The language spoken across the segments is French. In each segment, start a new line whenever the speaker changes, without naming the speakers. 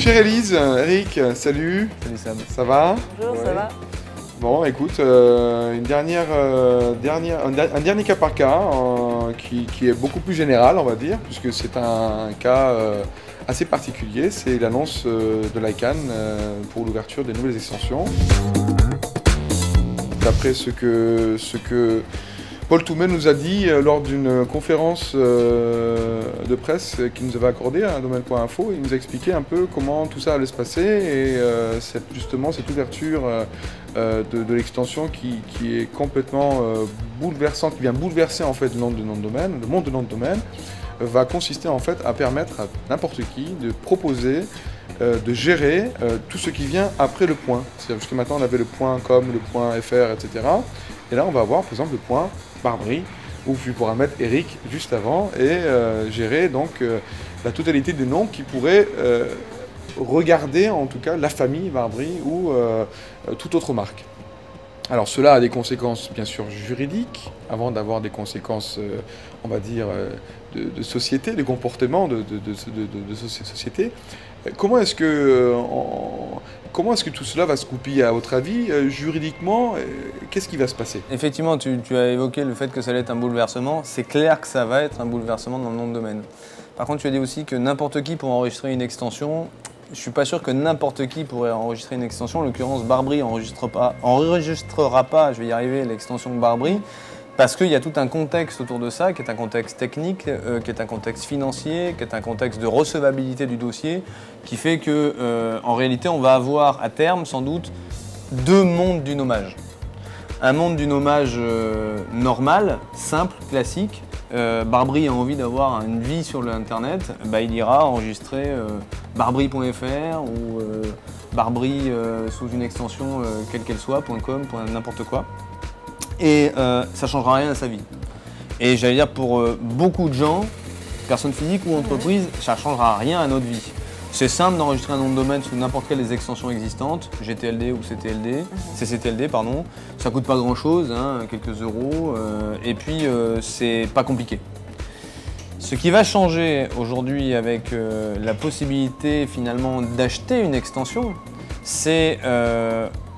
Chère Élise, Eric, salut.
Salut Sam.
Ça va?
Bonjour, ça va?
Bon, écoute, un dernier cas par cas qui est beaucoup plus général, on va dire, puisque c'est un cas assez particulier. C'est l'annonce de l'ICANN pour l'ouverture des nouvelles extensions. D'après ce que Paul Toumet nous a dit lors d'une conférence de presse qu'il nous avait accordée à domaine.info, il nous a expliqué un peu comment tout ça allait se passer et justement cette ouverture de l'extension qui est complètement bouleversante, qui vient bouleverser en fait le monde de nom de domaine, va consister en fait à permettre à n'importe qui de proposer, de gérer tout ce qui vient après le point. C'est-à-dire jusque maintenant on avait le point .com, le point .fr, etc. Et là on va avoir par exemple le point Barbry, où tu pourras mettre Eric juste avant et gérer donc la totalité des noms qui pourraient regarder en tout cas la famille Barbry ou toute autre marque. Alors cela a des conséquences bien sûr juridiques, avant d'avoir des conséquences, on va dire, de société, de comportement de société. Comment est-ce que tout cela va se goupiller à votre avis, juridiquement? Qu'est-ce qui va se passer?
Effectivement, tu as évoqué le fait que ça allait être un bouleversement. C'est clair que ça va être un bouleversement dans le nom de domaine. Par contre, tu as dit aussi que n'importe qui pourrait enregistrer une extension. Je ne suis pas sûr que n'importe qui pourrait enregistrer une extension. En l'occurrence, Barbry enregistrera pas, je vais y arriver, l'extension Barbry, parce qu'il y a tout un contexte autour de ça, qui est un contexte technique, qui est un contexte financier, qui est un contexte de recevabilité du dossier, qui fait que, en réalité, on va avoir à terme, sans doute, deux mondes du nommage. Un monde du nommage normal, simple, classique. Barbry a envie d'avoir une vie sur l'internet, il ira enregistrer barbry.fr ou Barbry sous une extension quelle qu'elle soit, .com, n'importe quoi. Et ça ne changera rien à sa vie. Et j'allais dire pour beaucoup de gens, personnes physiques ou entreprises, ça ne changera rien à notre vie. C'est simple d'enregistrer un nom de domaine sous n'importe quelle des extensions existantes, GTLD ou CCTLD, pardon. Ça coûte pas grand chose, hein, quelques euros, et puis c'est pas compliqué. Ce qui va changer aujourd'hui avec la possibilité finalement d'acheter une extension, c'est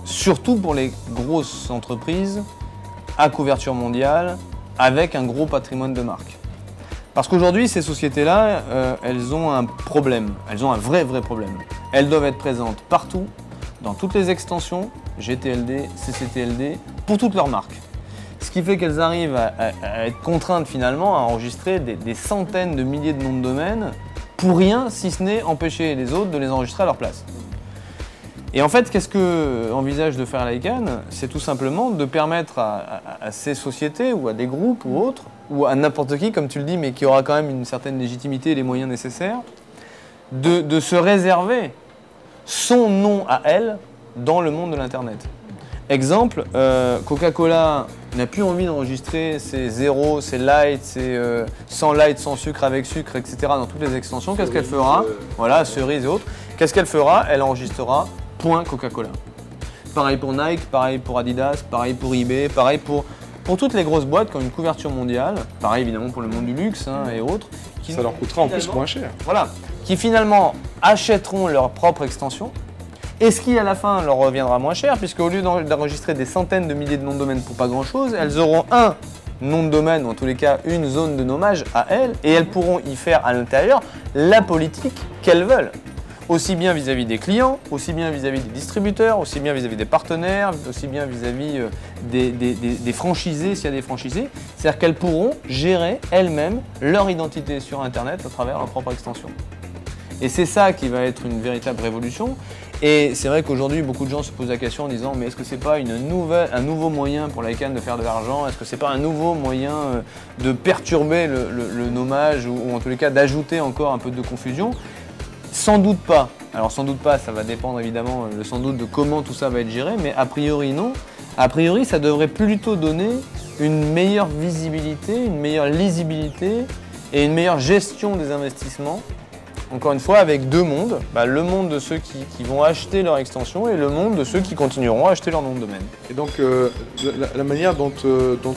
surtout pour les grosses entreprises à couverture mondiale avec un gros patrimoine de marque. Parce qu'aujourd'hui, ces sociétés-là, elles ont un problème, elles ont un vrai problème. Elles doivent être présentes partout, dans toutes les extensions, GTLD, CCTLD, pour toutes leurs marques. Ce qui fait qu'elles arrivent à être contraintes finalement à enregistrer des centaines de milliers de noms de domaine pour rien, si ce n'est empêcher les autres de les enregistrer à leur place. Et en fait, qu'est-ce que envisage de faire l'ICANN? C'est tout simplement de permettre à ces sociétés ou à des groupes ou autres, ou à n'importe qui, comme tu le dis, mais qui aura quand même une certaine légitimité et les moyens nécessaires, de se réserver son nom à elle dans le monde de l'Internet. Exemple, Coca-Cola n'a plus envie d'enregistrer ses zéros, ses light, ses sans light, sans sucre, avec sucre, etc. dans toutes les extensions. Qu'est-ce qu'elle fera? Voilà, cerises et autres. Qu'est-ce qu'elle fera? Elle enregistrera .Coca-Cola. Pareil pour Nike, pareil pour Adidas, pareil pour eBay, pareil pour toutes les grosses boîtes qui ont une couverture mondiale, pareil évidemment pour le monde du luxe et autres.
Ça leur coûtera en plus moins cher.
Voilà, qui finalement achèteront leur propre extension, et ce qui à la fin leur reviendra moins cher, puisque au lieu d'enregistrer des centaines de milliers de noms de domaine pour pas grand chose, elles auront un nom de domaine, ou en tous les cas une zone de nommage à elles, et elles pourront y faire à l'intérieur la politique qu'elles veulent. Aussi bien vis-à-vis des clients, aussi bien vis-à-vis des distributeurs, aussi bien vis-à-vis des partenaires, aussi bien vis-à-vis des franchisés, s'il y a des franchisés. C'est-à-dire qu'elles pourront gérer elles-mêmes leur identité sur Internet à travers leur propre extension. Et c'est ça qui va être une véritable révolution. Et c'est vrai qu'aujourd'hui, beaucoup de gens se posent la question en disant « mais est-ce que c'est pas un nouveau moyen pour l'ICANN de faire de l'argent? Est-ce que c'est pas un nouveau moyen de perturber le nommage ou en tous les cas d'ajouter encore un peu de confusion ?» Sans doute pas. Alors sans doute pas, ça va dépendre évidemment sans doute de comment tout ça va être géré, mais a priori non. A priori, ça devrait plutôt donner une meilleure visibilité, une meilleure lisibilité et une meilleure gestion des investissements encore une fois, avec deux mondes. Le monde de ceux qui vont acheter leur extension et le monde de ceux qui continueront à acheter leur nom de domaine.
Et donc, la manière dont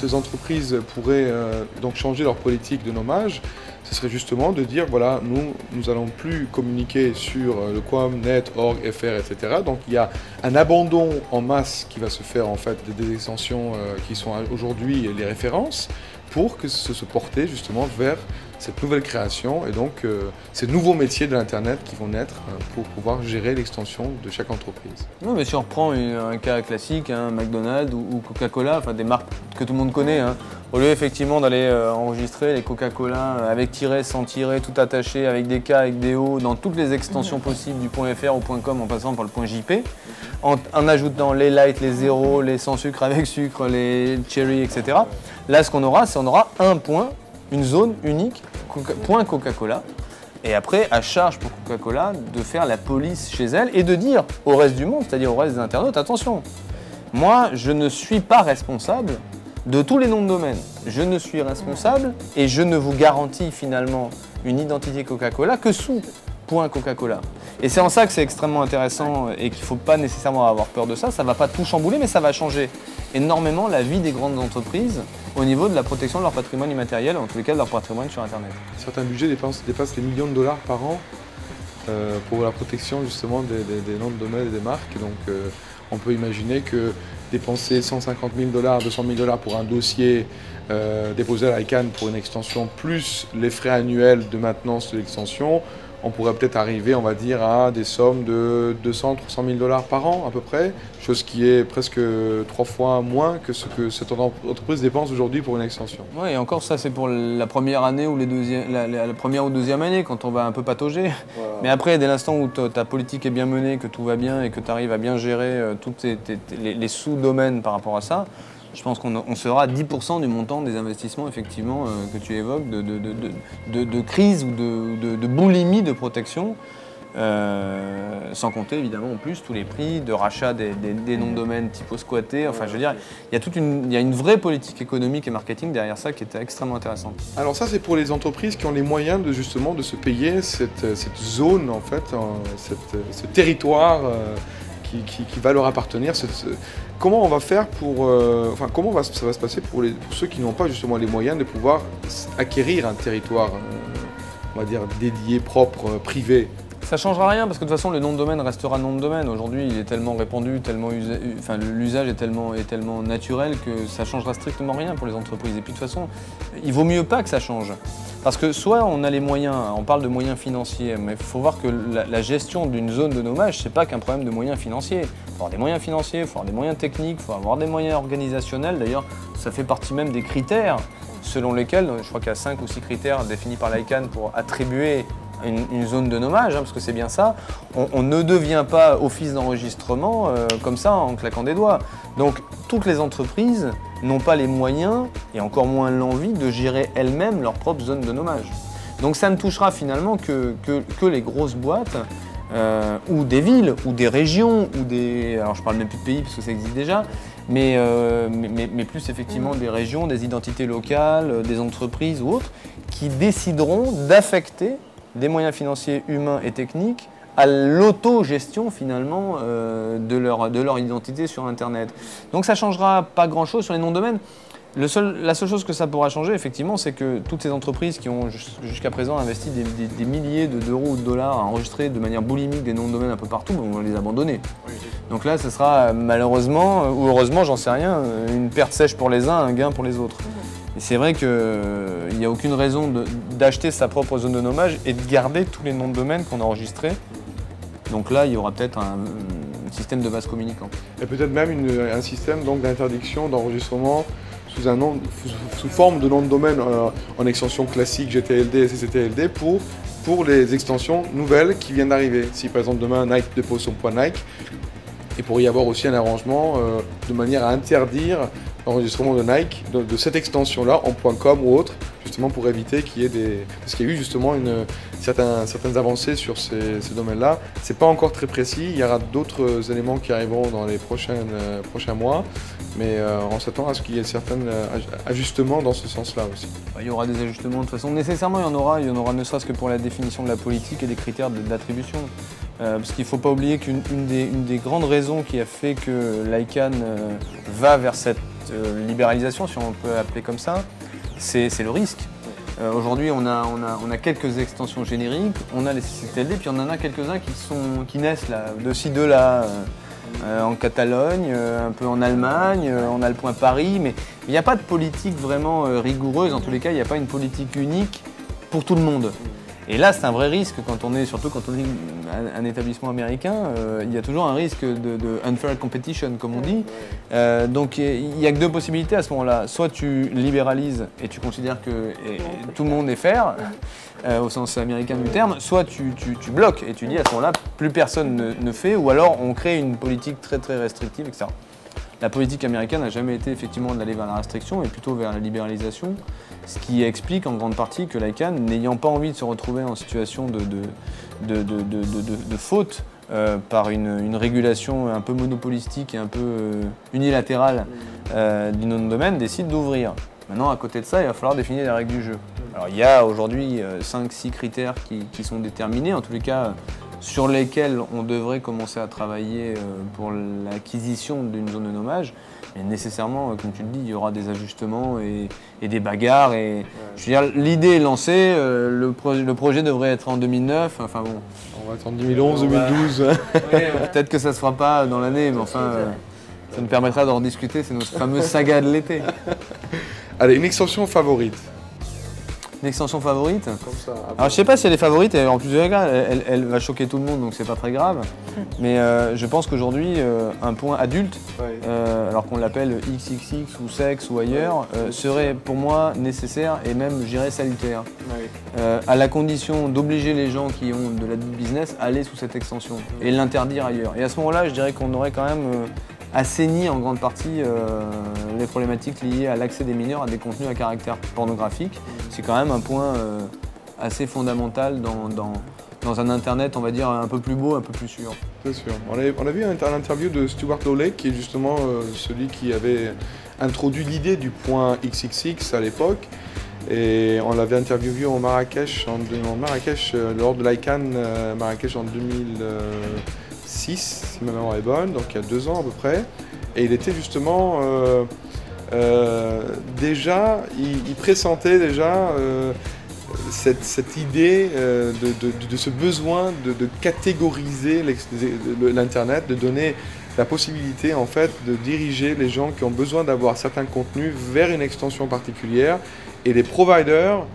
les entreprises pourraient donc changer leur politique de nommage, ce serait justement de dire, voilà, nous allons plus communiquer sur le .com, net, org, fr, etc. Donc, il y a un abandon en masse qui va se faire, en fait, des extensions qui sont aujourd'hui les références, pour que se porter justement vers cette nouvelle création et donc ces nouveaux métiers de l'Internet qui vont naître pour pouvoir gérer l'extension de chaque entreprise.
Oui, mais si on reprend un cas classique, McDonald's ou Coca-Cola, enfin des marques que tout le monde connaît, au lieu effectivement d'aller enregistrer les Coca-Cola avec tiret, sans tiret, tout attaché, avec des K, avec des O, dans toutes les extensions possibles du .fr au .com en passant par le .jp, en ajoutant les light, les zéros, les sans sucre avec sucre, les cherry, etc. Là, ce qu'on aura, c'est un point, une zone unique, point Coca-Cola. Et après, à charge pour Coca-Cola de faire la police chez elle et de dire au reste du monde, c'est-à-dire au reste des internautes, attention, moi, je ne suis pas responsable de tous les noms de domaine. Je ne suis responsable et je ne vous garantis finalement une identité Coca-Cola que sous point Coca-Cola. Et c'est en ça que c'est extrêmement intéressant et qu'il ne faut pas nécessairement avoir peur de ça. Ça ne va pas tout chambouler, mais ça va changer énormément la vie des grandes entreprises au niveau de la protection de leur patrimoine immatériel, en tous les cas de leur patrimoine sur Internet.
Certains budgets dépassent les millions de dollars par an pour la protection justement des noms de domaine et des marques. Donc on peut imaginer que dépenser 150 000 $, 200 000 $ pour un dossier déposé à l'ICANN pour une extension, plus les frais annuels de maintenance de l'extension, on pourrait peut-être arriver, on va dire, à des sommes de 200 300 000 $ par an à peu près, chose qui est presque 3 fois moins que ce que cette entreprise dépense aujourd'hui pour une extension.
Oui, et encore ça, c'est pour la première année ou la première ou deuxième année, quand on va un peu patauger. Voilà. Mais après, dès l'instant où ta politique est bien menée, que tout va bien et que tu arrives à bien gérer tous les sous-domaines par rapport à ça, je pense qu'on sera à 10% du montant des investissements effectivement que tu évoques de crise ou de boulimie de protection, sans compter évidemment en plus tous les prix de rachat des noms de domaine typo squattés. Enfin, je veux dire, il y a une vraie politique économique et marketing derrière ça qui est extrêmement intéressante.
Alors ça, c'est pour les entreprises qui ont les moyens de justement de se payer cette zone en fait, ce territoire. Qui va leur appartenir. Comment on va faire pour, comment ça va se passer pour ceux qui n'ont pas justement les moyens de pouvoir acquérir un territoire, on va dire dédié, propre, privé?
Ça ne changera rien parce que de toute façon le nom de domaine restera nom de domaine. Aujourd'hui il est tellement répandu, l'usage est tellement naturel que ça ne changera strictement rien pour les entreprises. Et puis de toute façon, il vaut mieux pas que ça change. Parce que soit on a les moyens, on parle de moyens financiers, mais il faut voir que la gestion d'une zone de nommage, c'est pas qu'un problème de moyens financiers. Il faut avoir des moyens financiers, il faut avoir des moyens techniques, il faut avoir des moyens organisationnels. D'ailleurs, ça fait partie même des critères selon lesquels, je crois qu'il y a 5 ou 6 critères définis par l'ICANN pour attribuer une zone de nommage, parce que c'est bien ça. On ne devient pas office d'enregistrement comme ça en claquant des doigts. Donc toutes les entreprises n'ont pas les moyens et encore moins l'envie de gérer elles-mêmes leur propre zone de nommage. Donc ça ne touchera finalement que les grosses boîtes ou des villes ou des régions ou des... Alors je parle même plus de pays parce que ça existe déjà, mais plus effectivement des régions, des identités locales, des entreprises ou autres qui décideront d'affecter des moyens financiers, humains et techniques à l'autogestion finalement de leur identité sur Internet. Donc ça ne changera pas grand-chose sur les noms de domaine. La seule chose que ça pourra changer, effectivement, c'est que toutes ces entreprises qui ont jusqu'à présent investi des milliers d'euros ou de dollars à enregistrer de manière boulimique des noms de domaine un peu partout, vont les abandonner. Donc là, ce sera malheureusement, ou heureusement, j'en sais rien, une perte sèche pour les uns, un gain pour les autres. Et c'est vrai qu'il n'y a aucune raison d'acheter sa propre zone de nommage et de garder tous les noms de domaine qu'on a enregistrés. Donc là, il y aura peut-être un système de vase communicant. Et
peut-être même un système d'interdiction d'enregistrement sous forme de nom de domaine en extension classique GTLD, CCTLD pour les extensions nouvelles qui viennent d'arriver. Si par exemple demain Nike dépose son point Nike, il pourrait y avoir aussi un arrangement de manière à interdire l'enregistrement de Nike de cette extension-là en .com ou autre, justement pour éviter qu'il y ait parce qu'il y a eu justement certaines avancées sur ces domaines-là. C'est pas encore très précis, il y aura d'autres éléments qui arriveront dans les prochains mois, Mais on s'attend à ce qu'il y ait certains ajustements dans ce sens-là aussi.
Il y aura des ajustements de toute façon. Nécessairement, il y en aura ne serait-ce que pour la définition de la politique et des critères d'attribution. Parce qu'il ne faut pas oublier qu'une des grandes raisons qui a fait que l'ICANN va vers cette libéralisation, si on peut appeler comme ça, c'est le risque. Aujourd'hui, on a quelques extensions génériques, on a les CCTLD, puis on en a quelques-uns qui naissent là, de ci, de là. En Catalogne, un peu en Allemagne, on a le point Paris, mais il n'y a pas de politique vraiment rigoureuse. En tous les cas, il n'y a pas une politique unique pour tout le monde. Et là, c'est un vrai risque, surtout quand on est un établissement américain, il y a toujours un risque de unfair competition, comme on dit. Donc il n'y a que deux possibilités à ce moment-là. Soit tu libéralises et tu considères que tout le monde est fair, au sens américain du terme, soit tu bloques et tu dis à ce moment-là, plus personne ne fait, ou alors on crée une politique très très restrictive, etc. La politique américaine n'a jamais été effectivement d'aller vers la restriction, mais plutôt vers la libéralisation, ce qui explique en grande partie que l'ICANN, n'ayant pas envie de se retrouver en situation de faute par une régulation un peu monopolistique et un peu unilatérale du nom de domaine, décide d'ouvrir. Maintenant, à côté de ça, il va falloir définir les règles du jeu. Alors, il y a aujourd'hui 5-6 critères qui sont déterminés, en tous les cas sur lesquels on devrait commencer à travailler pour l'acquisition d'une zone de nommage. Et nécessairement, comme tu le dis, il y aura des ajustements et des bagarres. Je veux dire, l'idée est lancée, le projet devrait être en 2009. Enfin bon.
On va attendre 2011, 2012.
Peut-être que ça ne se fera pas dans l'année, mais enfin, ça nous permettra d'en discuter. C'est notre fameuse saga de l'été.
Allez, une extension favorite.
Une extension favorite?
Comme ça.
Alors je sais pas si elle est favorite, et en plus de ça, elle va choquer tout le monde, donc c'est pas très grave. Mais je pense qu'aujourd'hui, un point adulte, alors qu'on l'appelle XXX ou sexe ou ailleurs, serait pour moi nécessaire et même, je dirais, salutaire. À la condition d'obliger les gens qui ont de la business à aller sous cette extension et l'interdire ailleurs. Et à ce moment-là, je dirais qu'on aurait quand même assaini en grande partie les problématiques liées à l'accès des mineurs à des contenus à caractère pornographique. C'est quand même un point assez fondamental dans un Internet, on va dire, un peu plus beau, un peu plus sûr.
C'est sûr. On a vu une interview de Stuart Lawley, qui est justement celui qui avait introduit l'idée du point XXX à l'époque. Et on l'avait interviewé en Marrakech, lors de l'ICANN Marrakech en 2006, si ma mémoire est bonne, donc il y a 2 ans à peu près. Et il était justement il pressentait déjà cette idée de ce besoin de catégoriser l'Internet, de donner la possibilité en fait de diriger les gens qui ont besoin d'avoir certains contenus vers une extension particulière et les providers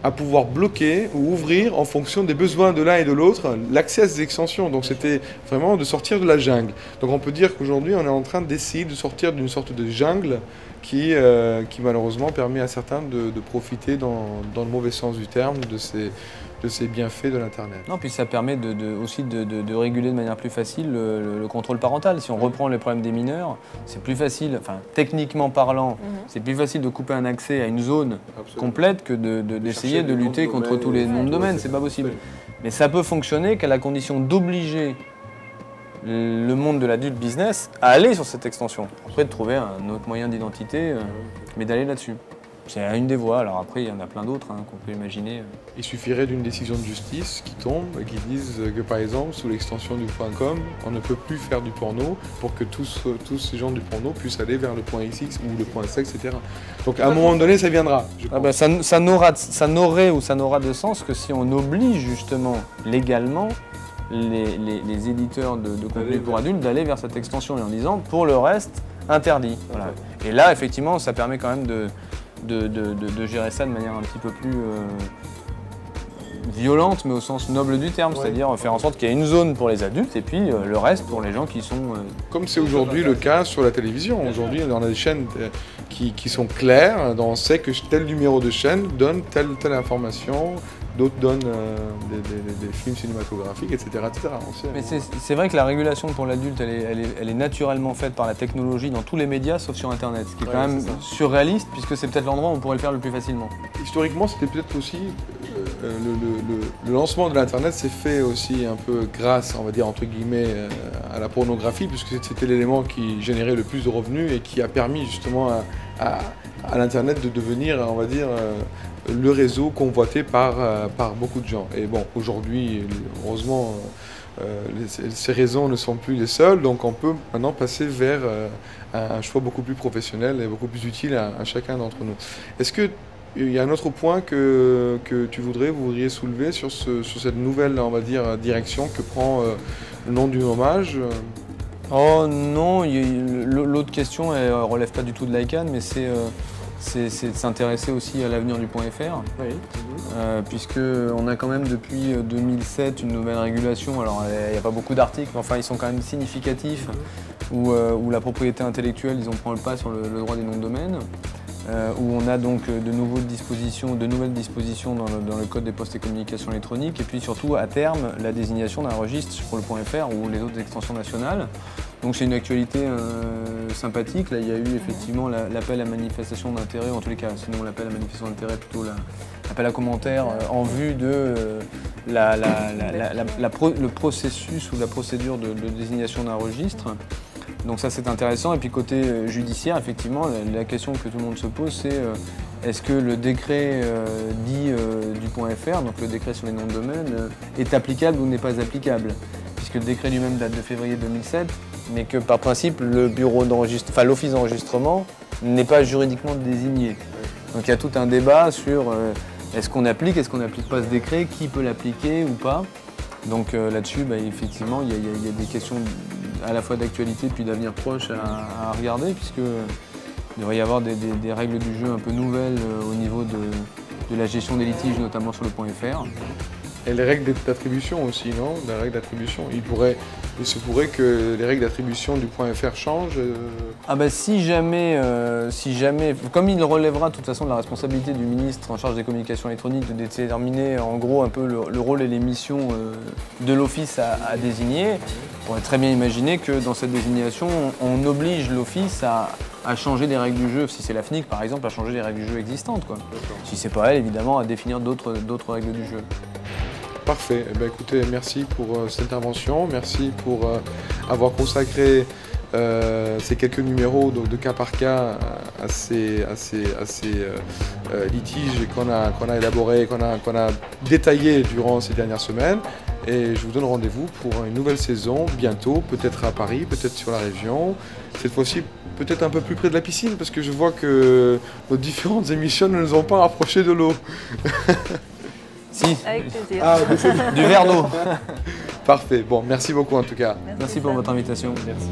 à pouvoir bloquer ou ouvrir en fonction des besoins de l'un et de l'autre l'accès à ces extensions. Donc c'était vraiment de sortir de la jungle. Donc on peut dire qu'aujourd'hui on est en train d'essayer de sortir d'une sorte de jungle qui malheureusement permet à certains de profiter dans le mauvais sens du terme de ces bienfaits de l'Internet.
Non, puis ça permet aussi de réguler de manière plus facile le contrôle parental. Si on reprend les problèmes des mineurs, c'est plus facile, enfin techniquement parlant, c'est plus facile de couper un accès à une zone complète que d'essayer de lutter contre tous les noms de domaine. C'est pas possible. Mais ça peut fonctionner qu'à la condition d'obliger le monde de l'adulte business à aller sur cette extension. Après, de trouver un autre moyen d'identité, mais d'aller là-dessus. C'est une des voies, alors après il y en a plein d'autres qu'on peut imaginer.
Il suffirait d'une décision de justice qui tombe et qui dise que par exemple sous l'extension du .com, on ne peut plus faire du porno pour que tous ces gens du porno puissent aller vers le .xx ou le .sex, etc. Donc à un moment donné ça viendra.
Ça n'aurait ou ça n'aura de sens que si on oblige justement légalement les éditeurs de contenu pour adultes d'aller vers cette extension et en disant pour le reste interdit. Voilà. Et là effectivement ça permet quand même de gérer ça de manière un petit peu plus violente, mais au sens noble du terme, c'est-à-dire faire en sorte qu'il y ait une zone pour les adultes et puis le reste pour les gens qui sont...
Comme c'est aujourd'hui le cas sur la télévision. Aujourd'hui, on a des chaînes qui sont claires, on sait que tel numéro de chaîne donne telle information, d'autres donnent des films cinématographiques, etc.
Mais c'est vrai que la régulation pour l'adulte, elle est naturellement faite par la technologie dans tous les médias, sauf sur Internet, ce qui est quand même surréaliste, puisque c'est peut-être l'endroit où on pourrait le faire le plus facilement.
Historiquement, c'était peut-être aussi le lancement de l'Internet s'est fait aussi un peu grâce, on va dire entre guillemets, à la pornographie, puisque c'était l'élément qui générait le plus de revenus et qui a permis justement à l'Internet de devenir, on va dire, le réseau convoité par beaucoup de gens. Et bon, aujourd'hui, heureusement, ces raisons ne sont plus les seules, donc on peut maintenant passer vers un choix beaucoup plus professionnel et beaucoup plus utile à chacun d'entre nous. Est-ce que il y a un autre point que vous voudriez soulever sur cette nouvelle, on va dire, direction que prend le nom du hommage?
Oh non, l'autre question, elle ne relève pas du tout de l'ICANN, mais c'est de s'intéresser aussi à l'avenir du .fr.
Oui.
Puisqu'on a quand même depuis 2007 une nouvelle régulation. Alors il n'y a pas beaucoup d'articles, mais enfin ils sont quand même significatifs, où la propriété intellectuelle, ils ont pris le pas sur le droit des noms de domaine. Où on a donc de nouvelles dispositions dans le Code des postes et communications électroniques, et puis surtout à terme la désignation d'un registre pour le .fr ou les autres extensions nationales. Donc c'est une actualité sympathique. Là il y a eu effectivement l'appel à manifestation d'intérêt, en tous les cas, sinon l'appel à manifestation d'intérêt, plutôt l'appel à commentaires en vue de le processus ou la procédure de désignation d'un registre. Donc ça c'est intéressant. Et puis côté judiciaire, effectivement, la question que tout le monde se pose, c'est est-ce que le décret dit du .fr, donc le décret sur les noms de domaine, est applicable ou n'est pas applicable? Puisque le décret lui-même date de février 2007, mais que par principe le bureau d'enregistrement, enfin l'office d'enregistrement n'est pas juridiquement désigné. Donc il y a tout un débat sur est-ce qu'on applique pas ce décret, qui peut l'appliquer ou pas. Donc là-dessus, effectivement, il y a des questions à la fois d'actualité puis d'avenir proche à regarder, puisqu'il devrait y avoir des règles du jeu un peu nouvelles au niveau de la gestion des litiges, notamment sur le .fr.
Et les règles d'attribution aussi, non? Les règles d'attribution, il se pourrait que les règles d'attribution du .fr changent.
Si jamais, comme il relèvera de toute façon de la responsabilité du ministre en charge des communications électroniques de déterminer en gros un peu le rôle et les missions de l'office à désigner, on pourrait très bien imaginer que dans cette désignation, on oblige l'office à changer les règles du jeu, si c'est la FNIC par exemple, à changer les règles du jeu existantes, quoi. Si c'est pas elle, évidemment, à définir d'autres règles du jeu.
Parfait. Écoutez, merci pour cette intervention. Merci pour avoir consacré ces quelques numéros de cas par cas à ces litiges qu'on a élaborés, qu'on a détaillés durant ces dernières semaines. Et je vous donne rendez-vous pour une nouvelle saison bientôt, peut-être à Paris, peut-être sur la région. Cette fois-ci, peut-être un peu plus près de la piscine, parce que je vois que nos différentes émissions ne nous ont pas rapprochés de l'eau.
Si.
Avec plaisir.
Du verre d'eau.
Parfait. Bon, merci beaucoup en tout cas.
Merci pour votre invitation.
Merci.